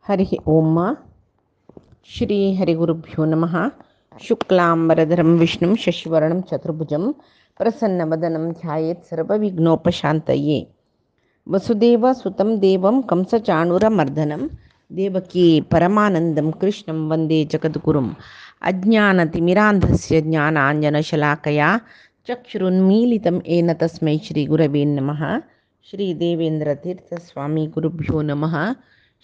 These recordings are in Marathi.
हरि ओम श्री हरिगुरुभ्यो नमः। शुक्लांबरधरं विष्णुं शशिवर्णं चतुर्भुजं प्रसन्नवदनं ध्यायेत् सर्वविघ्नोपशान्तये। वसुदेवसुतं देवं कंसचाणूरमर्दनं देवकी परमानन्दं कृष्णं वन्दे जगद्गुरुम्। अज्ञानतिमिरान्धस्य ज्ञानाञ्जनशलाकया चक्षुरुन्मीलितं येन तस्मै श्रीगुरवे नमः। श्रीदेवेन्द्रतीर्थस्वामी गुरुभ्यो नमः।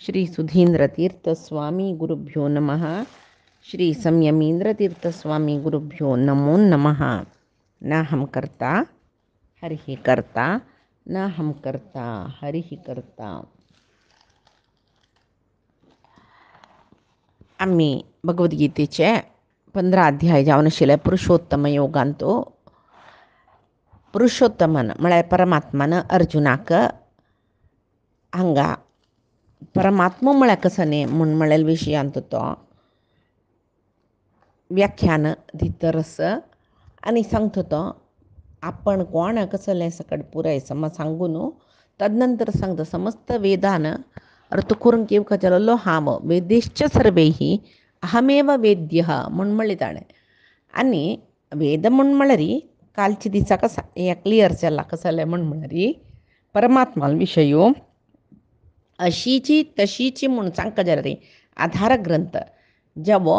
श्री सुधीन्द्रतीर्थस्वामी गुरुभ्यो नमः। श्री संयमीन्द्रतीर्थस्वामी गुरुभ्यो नमो नमः। न हम कर्ता हरिः कर्ता, न हम कर्ता हरिः कर्ता. आम्ही भगवद्गीतेचे 15 अध्याय जावन आशिल्ले पुरुषोत्तम योगांतो. पुरुषोत्तमन म्हळ्यार परमात्मान अर्जुनाक हांगा परमात्मा म्हळ्यार कसो न्ही म्हूण म्हळ्यार विशयांत तो व्याख्यान दितरस आनी सांगता तो आपण कोण कसले सकट पुराय सम सांगून तदनंतर सांगता समस्त वेदान अर्थ करून केवका चलो हाम वेदेश्च सर्वैः अहमेव वेद्य म्हूण म्हणले ताणें. आनी वेद म्हूण म्हळ्यार कालचे दिसा कसा हे क्लियर जाला कसले म्हूण म्हळ्यार परमात्मा विशयो अशीची तशीची म्हूण सांगता जाल्यार आधार ग्रंथ जेवो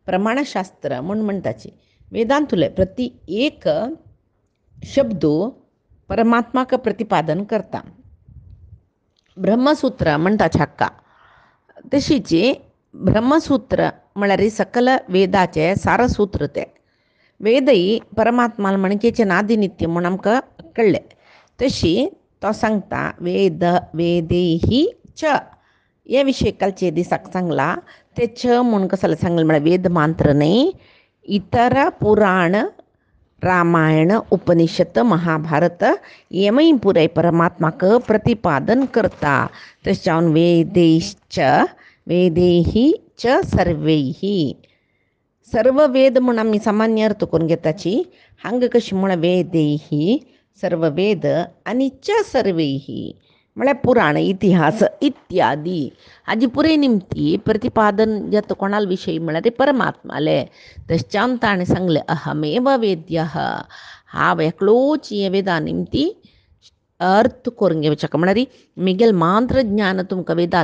प्रमाणशास्त्र म्हूण म्हणटाची वेदांतुले प्रति एक शब्द परमात्माक प्रतिपादन करता. ब्रह्मसूत्र म्हणटाचे हक्का तशीची ब्रह्मसूत्र म्हळ्यार सकल वेदाचे सारसूत्र ते वेदय परमात्मा म्हणकेचे नादिनित्य म्हूण आमकां कळ्ळें. तशी तो सांगता वेद वेदैहि च हे विशय कालचे दिसाक सांगला. ते च म्हूण कसले सांगले म्हळ्यार वेद मात्र न्ही, इतर पुराण रामायण उपनिषद महाभारत हेमय पुराय परमात्माक प्रतिपादन करता. तशें जावन वेदैश्च वेदैहि च सर्वैः सर्व वेद म्हूण आमी सामान्य अर्थ करून घेताची. हांगा कशी म्हळ्यार वेदैहि सर्व वेद आनी च सर्वैः म्हळ्यार पुराण इतिहास इत्यादी हाजी पुरे निमती प्रतिपादन जाता कोणाल विशयी म्हळ्यार परमात्माले. तशें ताणें सांगलें अहमेव वेद्य हांव एकलोच हे वेदा निमती अर्थ करून घेवचेका म्हळ्यार मिगेल मात्र ज्ञान तुमकां वेदा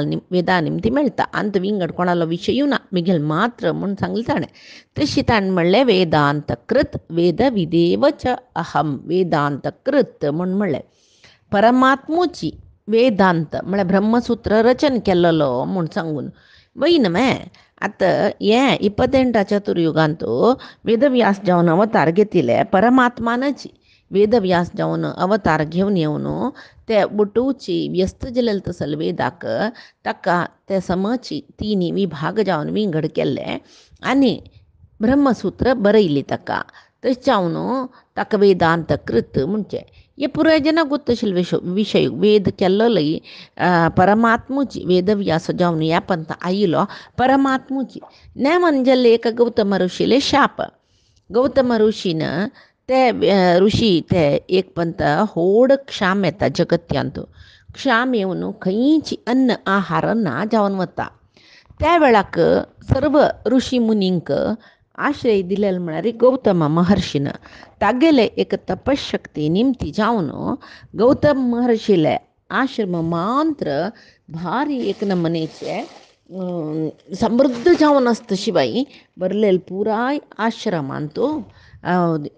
निमती मेळटा. अंत विंगड कोणालो विशयूय ना, मिगेल मात्र म्हूण सांगलें ताणें. तशी ताणें म्हणलें वेदांत कृत वेद विदेव च अहम वेदांत कृत म्हूण म्हणलें परमात्मूची वेदांत म्हळ्यार ब्रह्मसूत्र रचन केल्लो म्हूण सांगून वयन मे आतां हें 28 चतुर्युगांतू वेदव्यास जावन अवतार घेतिले परमात्मानाची. वेदव्यास जावन अवतार घेवन येवन ते बुटूची व्यस्त जलेल तसल वेदाक ताका ते समची 3 विभाग जावन विंगड केल्ले आनी ब्रह्मसूत्र बरयली ताका. तशें जावन ताका वेदांत कृत म्हणचे. हे पुराय गोत्त आशिल्ले विशय वेद केल्लोय परमात्मूची. वेदव्यास जावन ह्या पंथ आयिलो परमात्मूची. नेमन जाल्ले एका गौतम ऋषीले शाप. गौतम ऋषीन ते ऋषी ते एक पंथ व्हड क्षाम येता जगत्यांत. क्षाम येवन खंयची अन्न आहार ना जावन वता. त्या वेळाक सर्व ऋषी मुनींक आश्रय दिलेलो म्हळ्यार गौतम महर्षीन. तागेले एक तपशक्ती निमती जावन गौतम महर्षीले आश्रम मात्र भारी एक नमनेचे समृद्ध जावन आसता शिवाय बरलेल पुराय आश्रमांत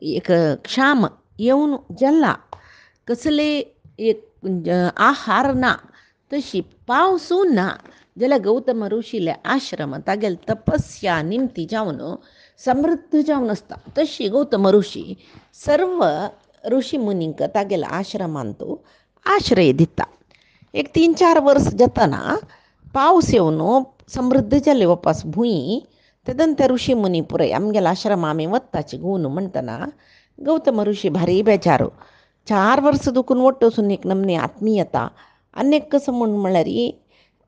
एक क्षाम येवन जाल्ला. कसले एक आहार ना, तशी पावसूय ना जाल्यार गौतम ऋषीले आश्रम तागेले तपस्या निमती जावन समृद्ध जावन आसता. तशी गौतम ऋषी सर्व ऋषी मुनींक तागेल्या आश्रमांत आश्रय दिता. एक 3-4 वर्स जातना पावस येवन समृद्ध जाले वापस भुंय. तेदन ते ऋषी मुनी पुराय आमगेल्या आश्रम आमी वत्ताची गुण म्हणटना गौतम ऋषी भारी बेजारू. 4 वर्स दुखून वट्ट वचून एक नमने आत्मीयता अनेक कसं म्हूण म्हळ्यार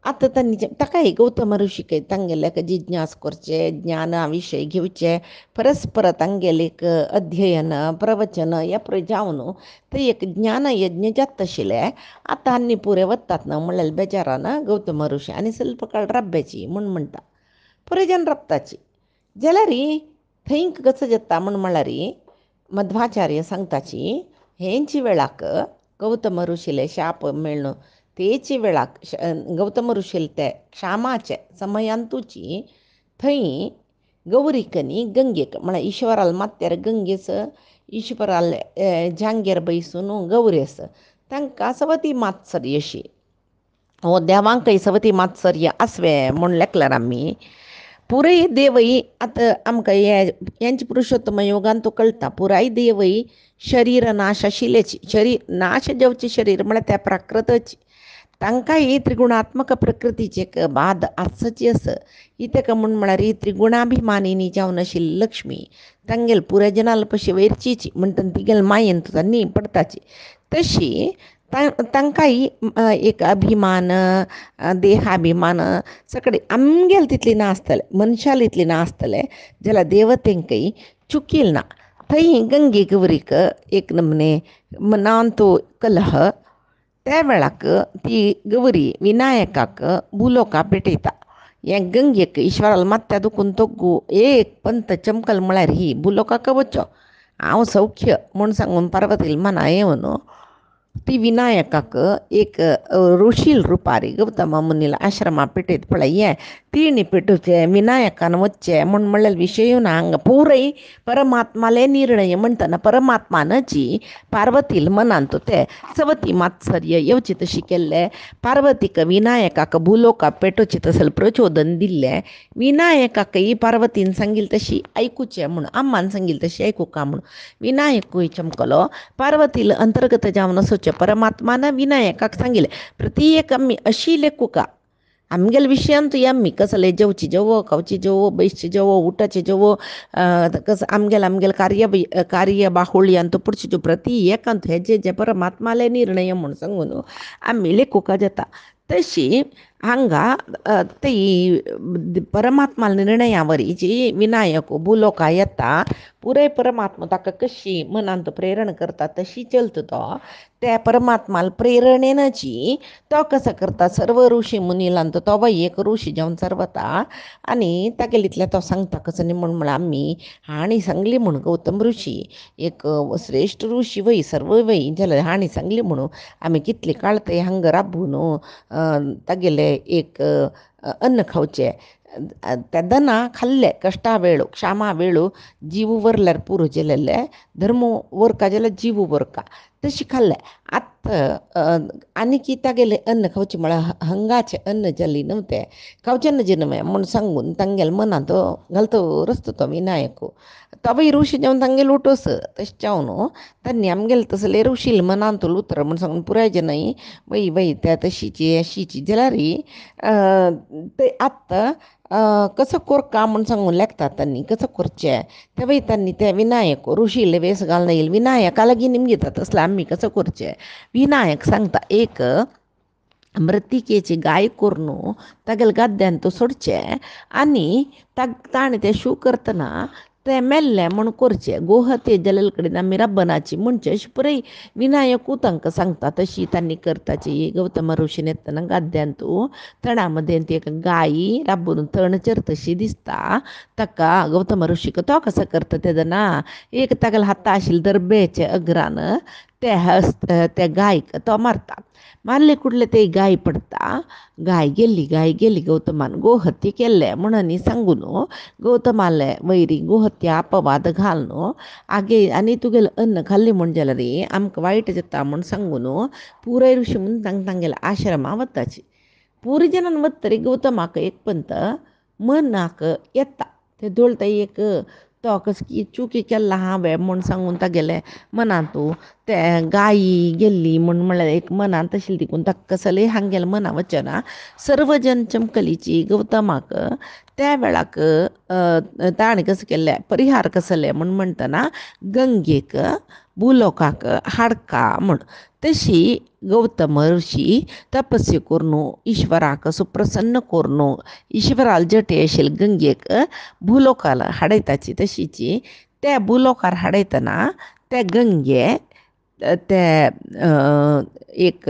आता त्यांनी ताका गौतम ऋषी काही तांगेले जिज्ञास करचे ज्ञाना विषय घेवचे परस्पर तांगेले अध्ययन प्रवचन या पुढे जावन ते एक ज्ञान यज्ञ जात तशिले आता अन्नी पुरे वतात ना म्हणल्यार बेजारान गौतम ऋषी आणि ಸ್ವಲ್ಪ काळ रब्याची म्हणटा पुरे जन रक्ताची जाल्यार थंयक कसं जाता म्हळ्यार मध्वाचार्य सांगताची हेंची वेळाक गौतम ऋषीले शाप मेळणं तेची वेळाक गौतम ऋषील ते क्षामाचे समयांतूची थंय गौरीकनी गंगेक म्हळ्यार ईश्वराल मात्यार गंगेस ईश्वराल जांगेर बैसून गौरेस तांकां सवती मात्सर्य अशी हो देवांकय सवती मात्सर्य आसवे म्हूण लेखल्यार आमी पुराय देवय आतां आमकां यांची पुरुषोत्तम योगान तो कळटा पुराय देवय शरीर नाश आशिल्लेची शरीर नाश जेवचे शरीर म्हळ्यार त्या प्राकृतची तांकां ही त्रिगुणात्मक प्रकृतीची एक बाद आसची आस ही ताका म्हळ्यार ही त्रिगुणाभिमानिनी जावन आशिल्ली लक्ष्मी तांगेल पुराय जनाल पशी वैरचीची म्हणटा तिगेल मायेन न्ही पडताची तशी तांकां ही एक अभिमान देहाभिमान सगळे आमगेल तितली नासतले मनशाल इतली नासतले जाल्यार देवतेंकय चुकील ना थंय गंगे गौरीक एक नमने मनान तो कलह त्या वेळाक ती गौरी विनायकाक भुलोका पेटयता हें गंगेक ईश्वराल मात्या दुखून तोग्गू एक पंत चमकल म्हळ्यार ही भुलोकाक वच्चो हांव सौख्य म्हूण सांगून पार्वतील मना येवन ती विनायकाक एक ऋषील रुपारी गौतम मुनील आश्रमा पेटयत पळय हें तीणी पेटोवचे विनायकान वच्चे म्हणल्यार विशय ना हांगा पुराय परमात्माले निर्णय म्हणटना परमात्मानची पार्वतील मनान तो ते सवती मात्सर्य येवची तशी केल्ले पार्वतीक विनायकाक भुलोका पेटोवची तसले प्रचोदन दिल्लें विनायकाकय पार्वतीन सांगिल तशी आयकुचें म्हूण आम्मान सांगिल तशी आयकुका म्हूण विनायकूय चमकलो पार्वतील अंतर्गत जावन असोचे परमात्मान विनायकाक सांगिल्लें प्रती एक आमी अशी लेखुका आमगेल विशयांत आमी कसले जेवची जेवो खावची जेवो बैसची जेवो उठाचे जेवो कस आमगेल कार्य बाहुळ्यांत पुढची ज्यो प्रती एकांत हे जे परमात्माले निर्णय म्हूण सांगून आमी लेखुका जाता तशी हांगा ती परमात्मा निर्णयावरी जी विनायक भुलोका येता पुराय परमात्मा ताका कशी मनांत प्रेरण करता तशी चलता तो त्या परमात्माल प्रेरणेनची तो कसं करता सर्व ऋषी मुनीलांत तो बाई एक ऋषी जावन सर्वता आनी तागेलीतले तो सांगता कसं न्ही म्हूण आमी हाणी सांगली म्हूण गौतम ऋषी एक श्रेश्ठ ऋषी वय सर्व वय जाल्यार हाणी सांगली म्हणून आमी कितली काळ ते हांगा राबून तागेले एक अन्न खावचे त्या दना खाल्ले कष्टा वेळो क्षामा वेळो जीव वरल्यार पुरो जेलेले धर्म वरका जाल्यार जीव वरका तशी खाल्ले आनी की तागेले अन्न खावचे म्हळ्यार हंगाचे अन्न जाली न्हू ते खावचे न्हय न्हय म्हूण सांगून तांगेल मनांत घालतो रस्तो तो विनायक तवय ऋषी जावन तांगेल उठोस तशें जावन तांणी आमगेल तसले ऋषील मनांत उतर म्हूण सांगून पुराय जनाय वय वय त्या तशीची अशीची जाल्यार ते आत्तां कसं कोरका म्हूण सांगून लेखतात तांणी कसं करचें ते वय तांणी ते विनायक ऋषीले वेस घालून येयले विनायका लागीं निमगेता तसलें आमी कसं करचें विनायक सांगता एक मृत्तिकेची गाय करून तागेल गाद्यान तो सोडचें आनी ताणें तें शू करतना तें मेल्लें म्हूण करचें गोहते जलेल कडेन आमी राबनाची म्हणचें अशें पुराय विनायकू तांकां सांगता तशी तांणी करताची गौतम ऋषीन येतना गाद्यान तूं तणा मदें ती एक गाय राबून तणचेर तशी दिसता ताका गौतम ऋषीक तो कसो करता तेदो ना एक तागेले हाता आशिल्ले दर्बेचे अग्रान त्या गायक तो मारता मारले कुडले ते गाय पडता गाय गेली गौतमान गोहत्या केल्ले म्हणून सांगून गौतमाले वैरी गोहत्या अपवाद घालून आगे आनी तुगेलें अन्न खाल्लें म्हूण जाल्यार आमकां वायट जाता म्हूण सांगून पुराय ऋषी म्हूण तांगेले आश्रमा वताची पुराय जनान वतरी गौतमाक एक पंत मनाक येता ते दोळता एक तो कसकी चुकी केल्ला हांवें म्हूण सांगून तागेले मनांत ते गायी गेल्ली म्हळ्यार एक मनांत तशी देखून ताका कसलेय हांगेले मना वचना सर्व जन चमकलीची गौतमाक त्या वेळाक ताणें कसं केल्लें परिहार कसले म्हूण म्हणटना गंगेक भुलोकाक हाडका म्हूण. तशी गौतम ऋषी तपस्या करून ईश्वराक सुप्रसन्न करून ईश्वराल जटे आशिल्ले गंगेक भुलोकाला हाडयताची तशीची त्या भुलोकार हाडयतना त्या गंगे ते एक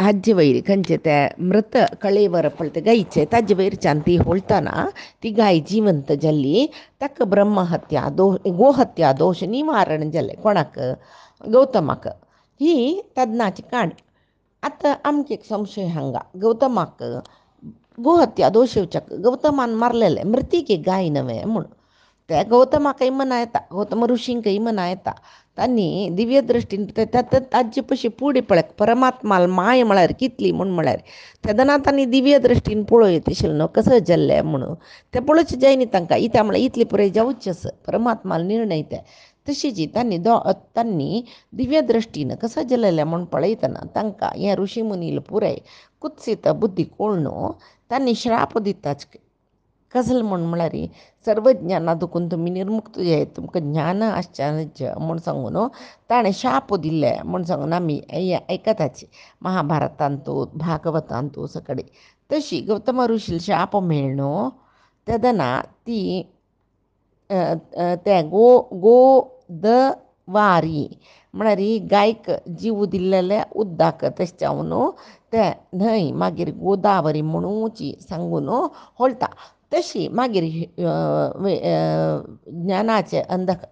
हाजे वयर खंयचे ते मृत कळेवर पळते गायचे ताजे वयरच्यान ती होळतना ती गाय जिवंत जाल्ली. ताका ब्रह्महत्या गोहत्या दोश निवारण जालें. कोणाक? गौतमाक. ही तज्ञाची काणी. आतां आमकां एक संशय हांगा, गौतमाक गोहत्या दोश येवच्याक गौतमान मारलेले मृतीक गाय नव्हे म्हूण. त्या गौतमाकय मना येता, गौतम ऋषींकय मना येता. तांणी दिव्य दृश्टीन ताजे पशी पुढे पळय परमात्माल माय म्हळ्यार कितली म्हूण म्हळ्यार तेदना तांणी दिव्य दृश्टीन पळयत आशिल्लो न्हू कसो जाल्लें म्हणून. तें पळोवचें जायनी तांकां. इत्या म्हळ्यार इतली पुराय जावचेंच परमात्माल निर्णय ते. तशीच तांणी दिव्य दृश्टीन कसो जाल्लें म्हूण पळयतना तांकां हें ऋषी मुनील पुराय कुत्सीत बुद्धी कळून तांणी श्राप दिताच. कसलें म्हूण म्हळ्यार सर्व ज्ञाना दुखून तुमी निर्मुक्त जे तुमकां ज्ञान आश्चर्य म्हूण सांगून ताणें शाप दिल्ले म्हूण सांगून आमी आयकताची महाभारतांतू भागवतांतू सकडे. तशी गौतम ऋषील शाप मेळ्ळो तेदना ती ते गोदवारी म्हळ्यार गायक जीव दिल्लेले उद्दाक तशें जावन ते न्हंय मागीर गोदावरी म्हणूची सांगून होळता. तशी मागीर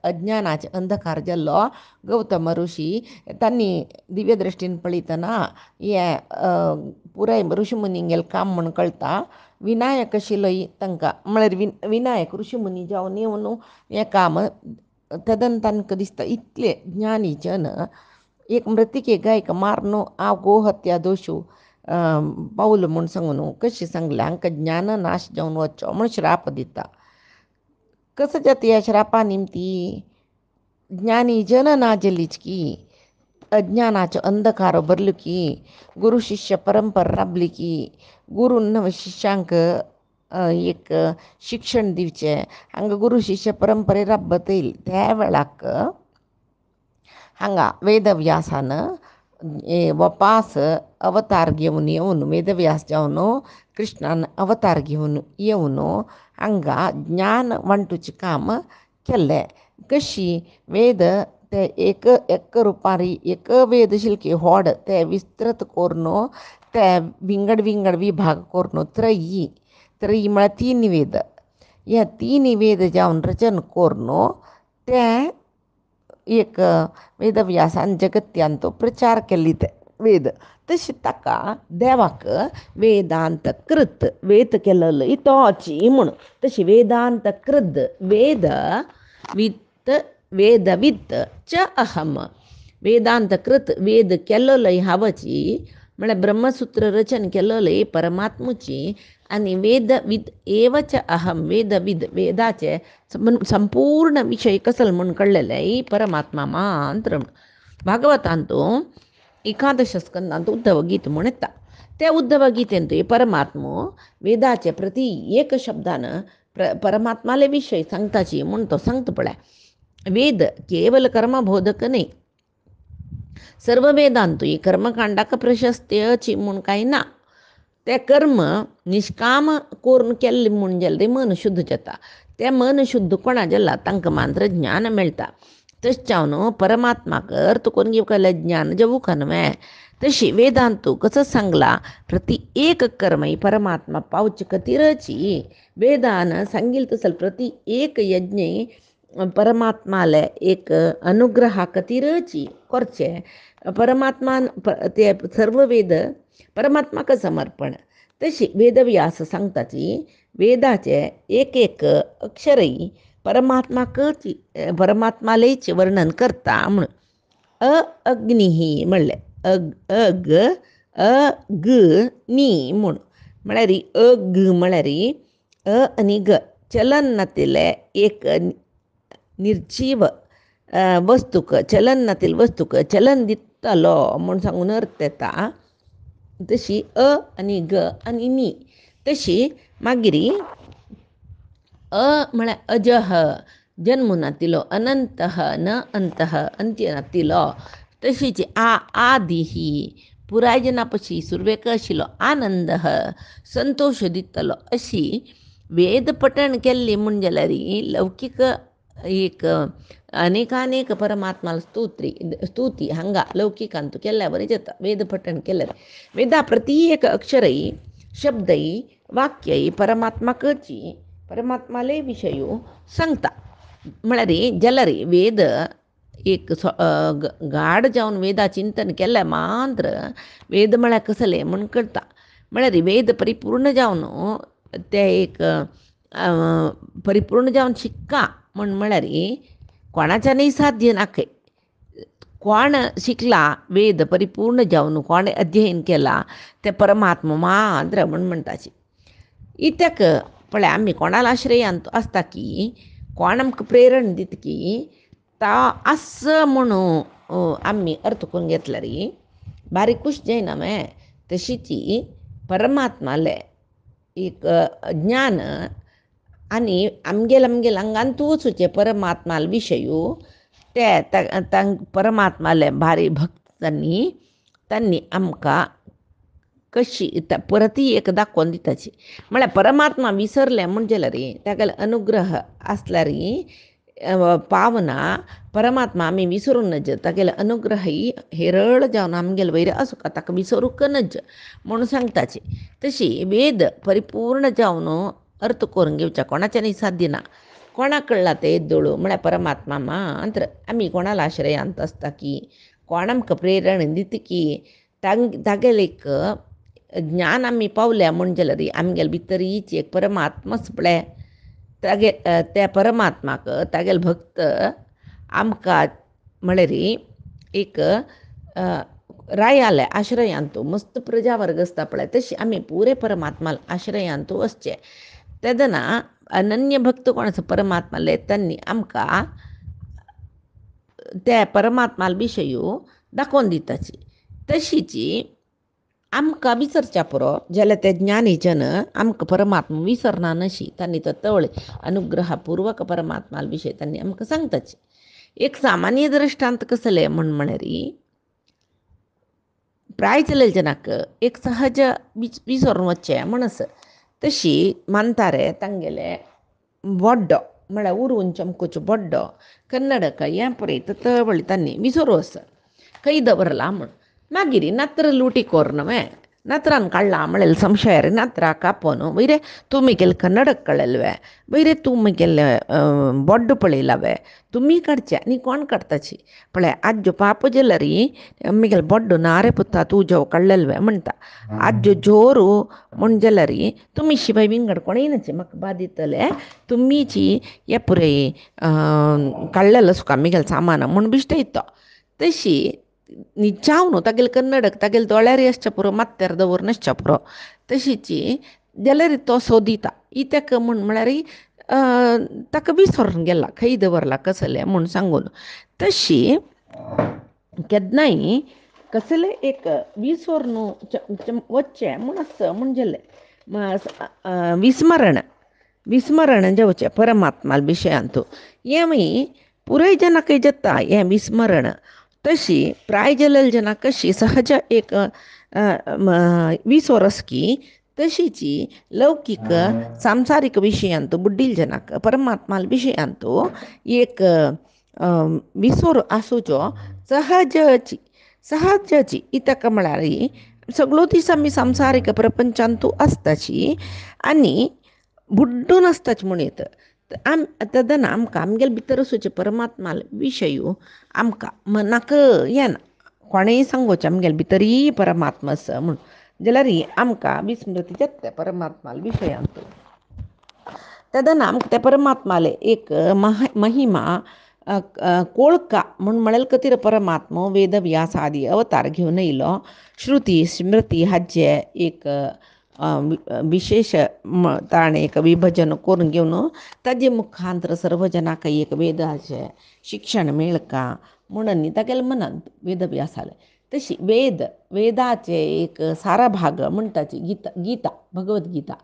अज्ञानाचे अंधकार जाल्लो गौतम ऋषी तांणी दिव्य दृश्टीन पळयतना हें पुराय ऋषी मुनींगेलें काम म्हूण कळटा. विनायक आशिल्लोय तांकां म्हळ्यार विनायक ऋषी मुनी जावन येवन हें काम तेदन तांकां दिसता इतले ज्ञानी जन एक मृतिके गायक मारून हांव गोहत्या दोशू पावल म्हूण सांगून कशें सांगलें हांकां ज्ञान नाश जावन वचचो म्हूण श्राप दिता. कसो जाता ह्या श्रापा निमती? ज्ञानी जन ना जालीच की, अज्ञानाचो अंधकार भरलो की, गुरु शिश्य परंपरा राबली की, गुरून शिश्यांक एक शिक्षण दिवचें हांगा गुरु शिश्य परंपरे राबत येयली. त्या वेळाक हांगा वेदव्यासान वपास अवतार घेवन येवन वेदव्यास जावन कृष्णान अवतार घेवन येवन हांगा ज्ञान वांटूचें काम केल्लें. कशी वेद ते एक रुपारी एक वेद आशिल्ले की व्हड ते विस्तृत करून ते विंगड विभाग करून त्रयी म्हळ्यार 3 वेद. ह्या 3 वेद जावन रचन करून ते एक वेदव्यासान जगत्यान तो प्रचार केल्ली ते वेद. तशी ताका देवाक वेदांत कृत वेद केल्लो तोची म्हूण. तशी वेदांत कृत वेदवित् च अहम. वेदांत कृत वेद केल्लोय हांवची म्हळ्यार ब्रह्मसूत्र रचन केल्लोय परमात्मुची आनी वेदविद एवच अहम. वेदाचे संपूर्ण विशय कसले म्हूण कळलेले परमात्मा मात्र. भागवतांतू 11 स्कंदांत उद्धव गीत म्हूण येता. त्या उद्धव गीतेंतूय परमात्मो वेदाचे प्रति एक शब्दान परमात्माले विशय सांगताची म्हूण तो सांगता पळय. वेद केवल कर्मबोधक न्ही. सर्व वेदांतूय कर्मकांडाक प्रशस्त्य म्हूण कांय ना. ते कर्म निष्काम करून केल्ले म्हूण जाल्यार मन शुद्ध जाता. ते मन शुद्ध कोणा जाला तांकां मात्र ज्ञान मेळटा. तशें जावन परमात्माक अर्थ करून घेवपाक ज्ञान जेवूक न्हय. तशी वेदांतू कसो सांगला प्रति एक कर्म ही परमात्मा पावचे खातीरची वेदान सांगिल्लें तसले प्रति एक यज्ञ परमात्माले एक अनुग्रहा खातीरची करचे. परमात्मान ते सर्व वेद परमात्माक समर्पण. तशी वेदव्यास सांगताची वेदाचे एक अक्षरय परमात्मालेच वर्णन करता म्हूण. अग्नी म्हणलें अग्नी म्हूण म्हळ्यार अग म्हळ्यार आनी ग चलनातले एक निर्जीव वस्तूक चलनातील वस्तूक चलन दितलो म्हूण सांगून अर्थ येता. तशी आनी ग आनी नी. तशी मागीर म्हळ्यार अजह जन्म नातिलो अनंतः न अंतः अंत्य नातिलो तशीच आदिही पुरायजनापशी सुरवेक आशिल्लो आनंद संतोष दितलो अशी वेद पठण केल्ली म्हण जाल्यार लौकिक एक अनेकानेक परमात्माला स्तुती हांगा लौकिकांतू केल्या बरें जाता वेद पठण केल्यार वेदा प्रती एक अक्षरय शब्दय वाक्यय परमात्माकची परमात्माले विशयो सांगता म्हळ्यार जाल्यार वेद एक गाढ जावन वेदा चिंतन केल्या मात्र वेद म्हळ्यार कसले म्हण करता म्हळ्यार वेद परिपूर्ण जावन ते एक परिपूर्ण जावन शिक्का म्हळ्यार कोणाच्यानय साध्य नाके कोण शिकला वेद परिपूर्ण जावन कोणे अध्ययन केला ते परमात्मा मात्र म्हणटाची इत्याक पळय आमी कोणाला आश्रयांत आसता की कोण आमकां प्रेरण दिता की ता आस म्हणून आमी अर्थ करून घेतल्यार बारीकूच जायना मे तशीची परमात्माले एक ज्ञान आनी आमगेल अंगांतू वचूचे परमात्माल विशयू ते परमात्माले भारी भक्तांनी तांणी आमकां कशी परती एक दाखोवन दिताची म्हळ्यार परमात्मा विसरले म्हण जाल्यार तागेलो अनुग्रह आसल्यार पावना परमात्मा आमी विसरूं नज तागेलो अनुग्रह हेरळ जावन आमगेले वयर आसूं का ताका विसरूंक नज म्हूण सांगताची तशी वेद परिपूर्ण जावन अर्थ करून घेवच्या कोणाच्यानय साध्य ना कोणा कळला ते येद्दोळू म्हळ्यार परमात्मा मात्र आमी कोणाला आश्रयांत आसता की कोण आमकां प्रेरण दिता की तागेले एक ज्ञान आमी पावल्या म्हण जाल्यार आमगेले भितर हीच एक परमात्माच पळय त्या परमात्माक तागेले भक्त आमकां म्हळ्यार एक रायाले आश्रयांतू मस्त प्रजा वर्ग आसता पळय तशी आमी पुरे परमात्मा आश्रयांतू वचचें तेदना अनन्य भक्त कोण आसा परमात्माले तांणी आमकां त्या परमात्माल विशयू दाखोवन दिताची तशीची आमकां विसरच्या पुरो जाल्यार ते ज्ञानी जन आमकां परमात्मा विसरना नशी तांणी तो तवळ अनुग्रहपूर्वक परमात्माल विशय तांणी आमकां सांगताचे एक सामान्य दृश्टांत कसले म्हळ्यार प्राय जालेले जनाक एक सहज विसरून वचचें म्हणस तशी मानतारे तांगेले बड्डो म्हळ्यार उरून चमकोचो बड्डो कन्नडक हें पळयत तवळी तांणी विसरू वच खंय दवरला म्हण मागीर नात्र लुटी कोरनवे नात्रान काडला म्हळ्यार संशयार नात्रा कापोन वयरे तुमी कन्नडक कळयलवे वयरे तुमी बड्ड पळयलावे तुमी काडचे आनी कोण काडताची पळय आज्जो पाप जाल्यार आमगेले बड्डो नारे पुत्ता तूं जो कळयलवे म्हणटा आज्जो जोरू म्हण जाल्यार तुमी शिवाय विंगड कोणय नाचे म्हाका बाद दितले तुमीची हे पुरे कळयला सुका आमगेले सामान म्हूण बिश्टयता तशी निचाव न्हू तागेले कन्नडक तागेले दोळ्यार आसच्या पुरो मात्यार दवर नासच्या पुरो तशीची जाल्यार तो सोदिता इत्याक म्हळ्यार ताका विसरून गेला खंय दवरला कसले म्हूण सांगून तशी केन्नाय कसले एक विसरून वचचें म्हूण आसता म्हूण जालें विस्मरण जावचें परमात्मा विशयांतू हें पुराय जनाक जाता हें विस्मरण तशी प्राय जालेले जनाक कशी सहज एक विसोर की तशीची लौकिक सांसारीक विशयांतू बुड्डील जनाक परमात्मा विशयांतू एक विसोर आसूचो सहजची इतक म्हळ्यार सगळो दीस आमी संसारीक प्रपंचांतू आसताची आनी बुड्डून आसताची म्हूण येता तेदना आमकां आमगेले भितर आसूचे परमात्मा विशयू आमकां मनाक येना कोणेय सांगोचें आमगेले भितर परमात्मा आसा म्हूण जाल्यार आमकां विस्मृती जाता परमात्मा विशयांतू तेदना आमकां त्या परमात्माले एक महिमा कोळका म्हळ्यार कतीर परमात्मा वेद व्यास आदी अवतार घेवन येयलो श्रुती स्मृती हाचे एक विशेष ताणें एक विभजन करून घेवन ताजे मुखांतर सर्व जनाक एक वेदाचें शिक्षण मेळका म्हणून तागेले मनांत वेद व्यासाले तशी वेदाचे एक सारा भाग म्हणटाची गीता भगवत गीता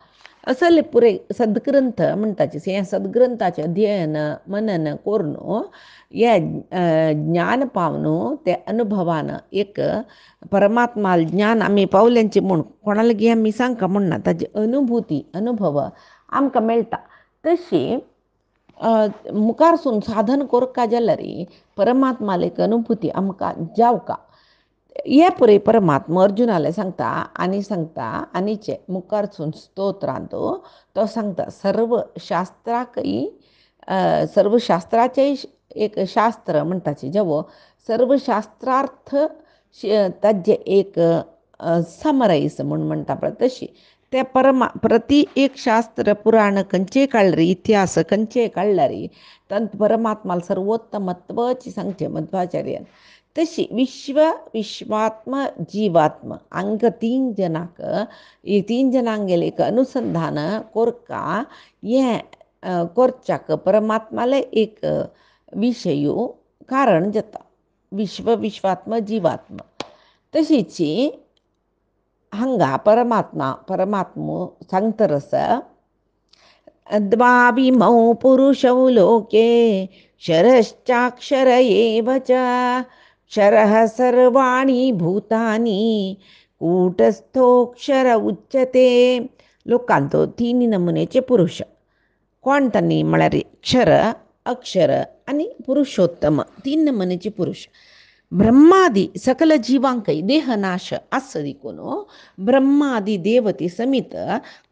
असले पुरे सद्ग्रंथ म्हणटाचे हे सद्ग्रंथाचे अध्ययन मनन करून हे ज्ञान पावन ते अनुभवान एक परमात्मा ज्ञान आमी पावल्यांचे म्हूण कोणाला गी आमी सांगता म्हणना ताची अनुभूती अनुभव आमकां मेळटा तशी मुखारसून साधन करता जाल्यार परमात्माले एक अनुभूती आमकां जावका हे पळय परमात्मा अर्जुनाले सांगता आनीचे मुखारसून स्तोत्रांत तो सांगता सर्व शास्त्राकय सर्व शास्त्राचेय एक शास्त्र म्हणटाचे जेवो सर्व शास्त्रार्थ ताजे एक समराईज म्हणून म्हणटा पळय तशी ते प्रति एक शास्त्र पुराण खंयचेय काडल्यार इतिहास खंयचेय काडल्यार तांत परमात्माला सर्वोत्तमत्वाची सांगचे मध्वाचार्यान तशी विश्वात्म जीवात्म हांकां तीन जनांगेले एक अनुसंधान कोरका हें करच्याक परमात्माले एक विशयू कारण जाता विश्वात्म जीवात्म तशीच हांगा परमात्मो सांगतरस द्वाविमौ पुरुषौ लोके क्षरश्चाक्षर एव च क्षरः सर्वाणि भूतानि कूटस्थोक्षर उच्यते लोकांतो तीन नमुनेचे पुरुष कोण तांणी म्हळ्यार क्षर अक्षर आनी पुरुषोत्तम तीन नमुनेचे पुरुष ब्रह्मादि सकल जीवांकय देहनाश आस देखून ब्रह्मादि देवते समीत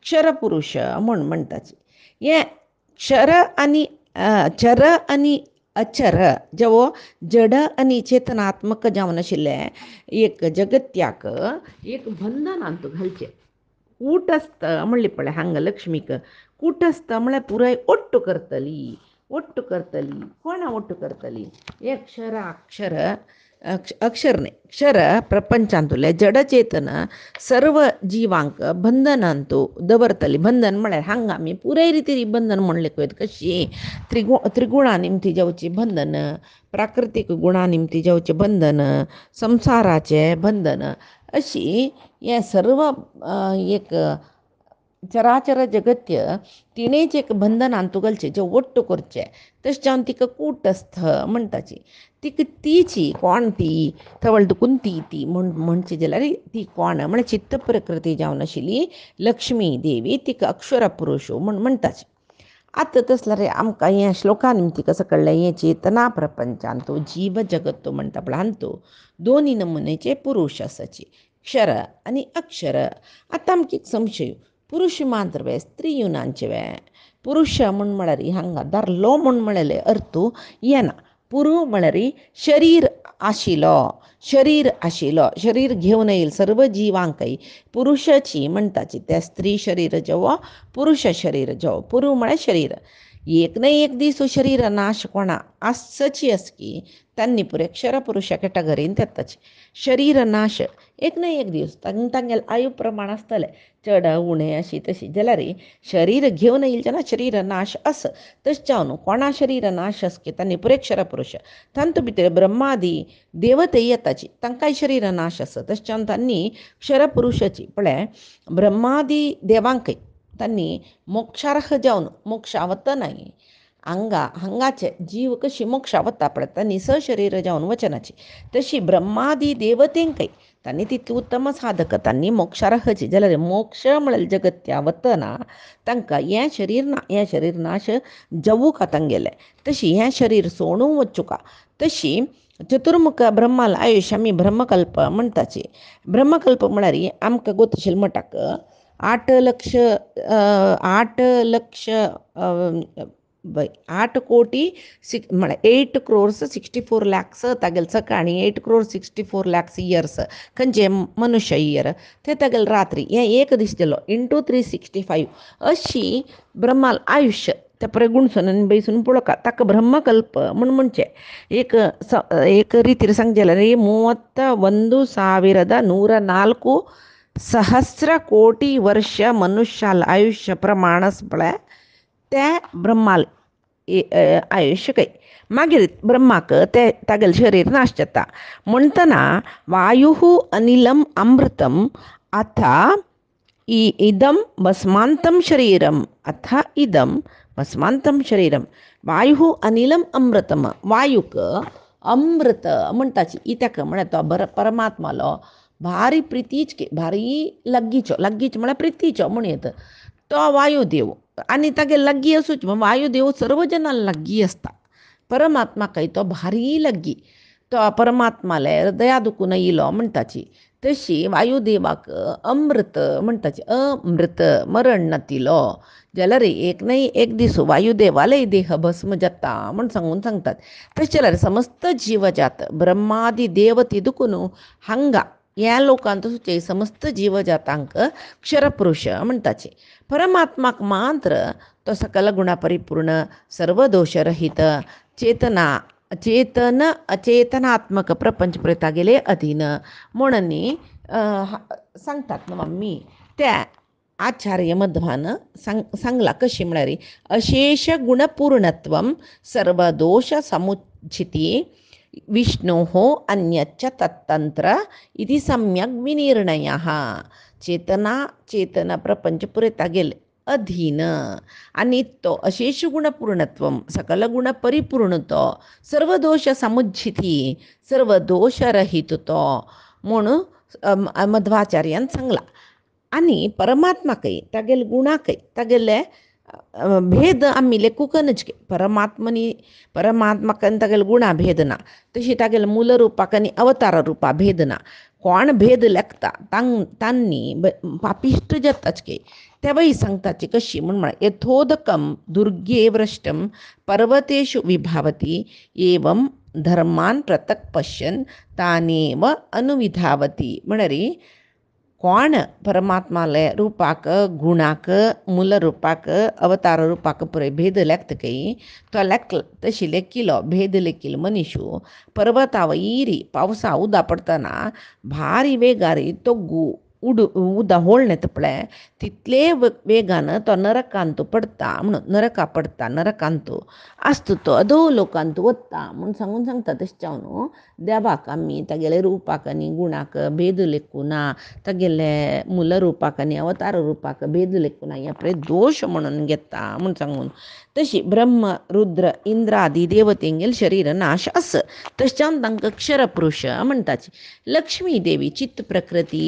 क्षरपुरुष म्हूण म्हणटाचे हे क्षर आनी चर आनी अचर जेवो जड आनी चेतनात्मक जावन आशिल्ले एक जगत्याक एक बंधनांत घालचे कूटस्थ म्हणले पळय हांगा लक्ष्मीक कूटस्थ म्हळ्यार पुराय ओट्ट करतली कोणा ओट्ट करतली हे अक्षर न्ही क्षर प्रपंचांतले जडचेतन सर्व जिवांक बंधनांतू दवरतली बंधन म्हळ्यार हांगा आमी पुराय रितीन बंधन म्हणले पळय कशी त्रिगुणा निमती जावची बंधन प्राकृतीक गुणा निमती जावचे बंधन संसाराचे बंधन अशी हे सर्व एक चराचर जगत्य तिणेच एक बंधनांतू घालचे जे ओट्ट करचे तशें जावन तिका कूटस्थ म्हणटाची तीची कोण ती थवळ दुखून ती म्हणचे जाल्यार ती कोण म्हळ्यार चित्त प्रकृती जावन आशिल्ली लक्ष्मी देवी तिका अक्षर पुरुश म्हूण म्हणटाचे आतां तसल्यार आमकां हें श्लोका निमती कसं कळ्ळें हें चेतना प्रपंचांत जीव जगत तो म्हणटा पळय हांतू दोनी नमुनेचे पुरुश आसाचे क्षर आनी अक्षर आतां आमकां एक संशय पुरुश मात्र वे स्त्री युनांचे वे पुरुश म्हूण म्हळ्यार हांगा दारलो म्हूण म्हळेले अर्थू येना पुरू म्हळ्यार शरीर शरीर घेवन येईल सर्व जिवांकय पुरुषाची म्हणटाची त्या स्त्री शरीर जेवो पुरुष शरीर जेवो पुरू म्हळ्यार शरीर एक न एक दीस शरीर नाश कोणा आसची आसकी तांणी पुरे क्षरपुरुशा कॅटेगरीन येताचे शरीर नाश एक न एक दीस तांगेले आयु प्रमाण आसतलें चड उणें अशी तशी जाल्यार शरीर घेवन येईल जेन्ना शरीर नाश आस तशें जावन कोणा शरीर नाश आसकी तांणी पुरे क्षरपुरुश तांतू भितर ब्रह्मादी देवते येताची तांकांय शरीर नाश आस तशें जावन तांणी क्षरपुरुशाची पळय ब्रह्मादी देवांकय तांणी मोक्षार्ह जावन मोक्षा वतनाय हांगाचे जीव कशी मोक्षा वता पळय तांणी सशरीर जावन वचनाची तशी ब्रह्मादी देवतेंकय तांणी तितली उत्तम साधक तांणी मोक्षार्हची जाल्यार मोक्ष म्हळ्यार जगत्या वतना तांकां हें शरीर नाश जावूं तांगेलें तशी हें शरीर सोडूं वचूं तशी चतुर्मुख ब्रह्माला आयुश्य आमी ब्रह्मकल्प म्हणटाची ब्रह्मकल्प म्हळ्यार आमकां गोत आशिल्ले मठाक 8 कोटी म्हळ्यार 8 crores 64 lakhs तागेले सकाळी 8 crores 64 lakhs इयर्स खंयचे मनुष्य इयर ते तागेले रात्री हें एक दीस गेलो इंटू 365 अशी ब्रह्माल आयुश्य त्या पळय गुणसून आनी बैसून पळोवका ताका ब्रह्मकल्प म्हणचे एक रितीर सांगचे जाल्यार 31,104 सहस्र कोटी वर्ष मनुष्याल आयुष्य प्रमाणस पळय ते ब्रह्माल आयुश्य कय मागीर ब्रह्माक ते तागेलें शरीर नाश जाता म्हणटना वायु अनिलम अमृतम अथा इदं भस्मान्तं शरीरम अथा इदं भस्मान्तं शरीरम वायू अनिलम अमृतम वायूक अमृत म्हणटाची इत्याक म्हळ्यार तो परमात्मालो भारी प्रितीच भारी लग्गीचो म्हळ्यार प्रितीचो म्हण येता तो वायुदेव आनी तागे लग्गी असूच वायुदेव सर्व जनां लग्गी आसता परमात्माकय तो भारी लग्गी तो परमात्माले हृदया दुखून येयलो म्हणटाची तशी वायुदेवाक अमृत म्हणटाची अमृत मरण नातिलो जाल्यार एक न्हय एक दीस वायुदेवालय देह भस्म जाता म्हण सांगतात तशें जाल्यार समस्त जीवजात ब्रह्मादी देवती दुखून हांगा ह्या लोकांत सुचे समस्त जीवजातांक क्षरपुरुष म्हणटाचे परमात्माक मात्र तो सकल गुणा परिपूर्ण सर्व दोषरहित चेतन अचेतनात्मक प्रपंच गेले अधीन म्हणून सांगतात न्हू मम्मी त्या आचार्य मध्वान सांगला कशी म्हळ्यार अशेष गुणपूर्णत्वं सर्वदोष समुचिती विष्णोः अन्यच्च तत्तंत्र इति सम्यक विनिर्णयः चेतन प्रपंच गेले अधीन आणि तो अशेष गुणपूर्णत्वं सकल गुण परिपूर्ण सर्व दोष समुज्झिती सर्व दोषरहित तो म्हणून मध्वाचार्यान सांगला आणि परमात्माकय तागेले गुणाकय तागेले भेद आमी लेखूकनच परमात्माकन तागेले गुणा भेद ना तशी तागेले मूल रुपाक आनी अवतार रुपा भेद ना कोण भेद लेखता तांणी पापिश्ट जाताच के तेव्हाही सांगताची कशी म्हण म्हळ्यार यथोदकम दुर्गे व्रष्टम पर्वतेषु विभावती एवं धर्मान पृथक् पश्यन तानेव अनुविधावती म्हळ्यार कोण परमात्माले रूपाक गुणाक मूल रूपाक अवतार रूपाक पळय भेद लेखतकय तो तशी लेखिलो भेद लेखिल मनीशू पर्वता वयरी पावसा उदा पडतना भारी वेगारी तो उदा होळण येता पळय तितले वेगान तो नरकांत पडता म्हणून नरकांत आसता तो अधोलोकांत वता म्हणून सांगता तशें न्हू देवाक आमी तागेले रूपाक आनी गुणाक भेद लेखूना तागेले मूल रूपाक आनी अवतार रूपाक भेद लेखूना हे पळय दोश म्हणून घेता म्हूण सांगून तशी ब्रह्म रुद्र इंद्र आदी देवतेंगेल शरीर नाश आस तशें तांकां क्षरपुरुश म्हणटाची लक्ष्मी देवी चित्त प्रकृती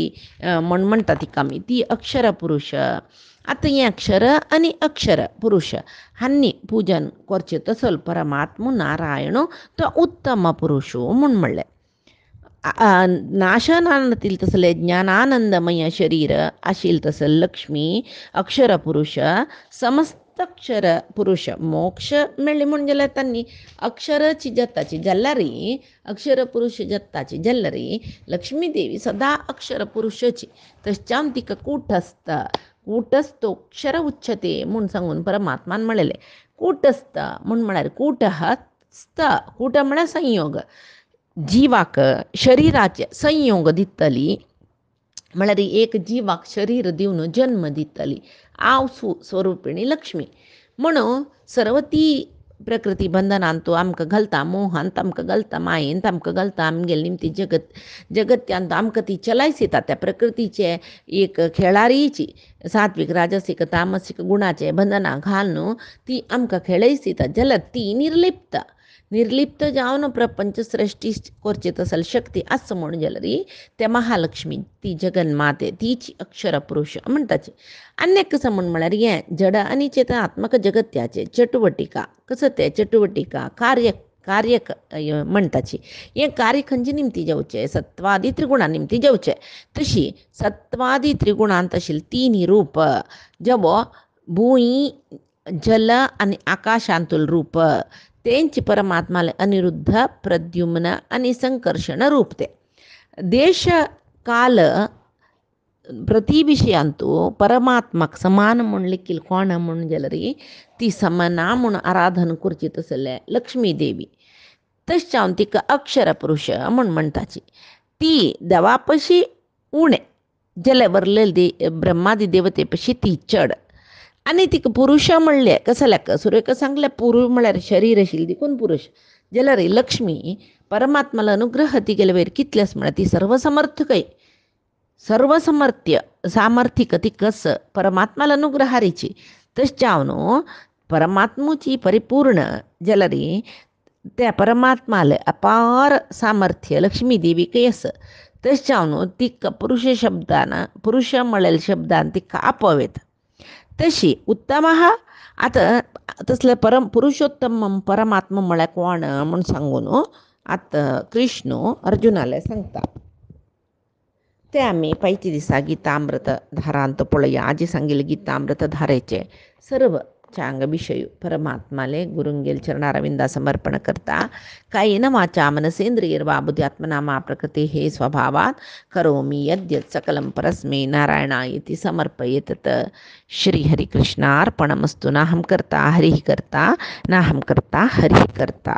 म्हणटा तिका आमी ती अक्षर पुरुष आतां हें अक्षर आनी अक्षर पुरुष हांनी पुजन करचें तसो परमात्मो नारायण तो उत्तम पुरुष म्हूण म्हणलें नाशनातील तसले ज्ञानानंदमय शरीर आशिल तसं लक्ष्मी अक्षर पुरुष समस्त अक्षर पुरुष मोक्ष मेळ्ळी म्हण जाल्यार तांणी अक्षरची जत्ताची जाल्यारी अक्षर पुरुष जत्ताची जाल्यारी लक्ष्मी देवी सदा अक्षर पुरुषाची तशें तिका कूटस्थोक्षर उच्चते म्हूण सांगून परमात्मान म्हणलें कूटस्थ म्हूण म्हळ्यार कूट म्हळ्यार संयोग जिवाक शरिराचे संयोग दितली म्हळ्यार एक जिवाक शरीर दिवन जन्म दितली स्वरूपिणी लक्ष्मी म्हणून सर्व ती प्रकृती बंधनांत आमकां घालता मोहांत आमकां घालता मायेंत आमकां घालता आमगेली निमती जगत्यांत आमकां ती चलायसिता त्या प्रकृतीचे एक खेळारीची सात्वीक राजसीक तामसीक गुणाचे बंधनां घालून ती आमकां खेळयसिता जाल्यार ती निर्लिप्त जावन प्रपंच सृश्टी करचे तसल शक्ती आसा म्हूण जाल्यार त्या महालक्ष्मी ती जगन्माते तीची अक्षर पुरुष म्हणटाची आनीक कसं म्हूण म्हळ्यार हें जड आनी चेतनात्मक जगत्याचे चटवटिका कसं ते चटवटिका कार्य म्हणटाची हें कार्य खंयचे निमती जावचें सत्वादी त्रिगुणां निमती जावचें तशी सत्वादी त्रिगुणांत आशिल्ली तीन रूप जवो भूंय जल आनी आकाशांतूल रूप तेंची परमात्माले अनिरुद्ध प्रद्युम्न आनी संकर्षण रूप ते देश काल प्रतिविशयांतू परमात्माक समान म्हूण लेखील कोण म्हूण जाल्यार ती समना म्हूण आराधन करची तसले लक्ष्मी देवी तशें हांव तिका अक्षर पुरुष म्हूण म्हणटाची ती देवा पशी उणें जाल्यार वरलेले ब्रह्मादी देवते पशी ती चड आनी तिका पुरुश म्हणलें कसं लेख सुरेख सांगलें पुरुष म्हळ्यार शरीर आशिल्ली देखून पुरुश जाल्यार लक्ष्मी परमात्माला अनुग्रह तिगेले वयर कितलें म्हळ्यार ती सर्वसमर्थकय सर्वसमर्थ्य सामर्थ्यिक ती कस परमात्माला अनुग्रहारीची तश्चावनो परमात्मूची परिपूर्ण जलरी त्या परमात्माला अपार सामर्थ्य लक्ष्मी देवी कयस तश्चावनो ती पुरुष शब्दानं पुरुष मळेल शब्दान ती कापवेत तशी उत्तम आता तसलं पुरुषोत्तम परमात्मा म्हळ्या कोण म्हणून सांगून आता कृष्ण अर्जुनाला सांगता ते आम्ही पैती दिसा गीतामृत धारांत पळया आजी सांगेल गीतामृत धारेचे सर्व चांग विषय परमात्माले गुरुंगेल चरणारविंदा समर्पण करता कायेन वाचा मनसेंद्रियर्वा बुद्ध्यात्मनामा प्रकृती हे स्वभावात करोमि यद्यत् सकलं परस्मै नारायणायति समर्पयेत श्री हरि कृष्णार्पणमस्तु नाहं कर्ता हरिः कर्ता नाहं कर्ता हरिः कर्ता.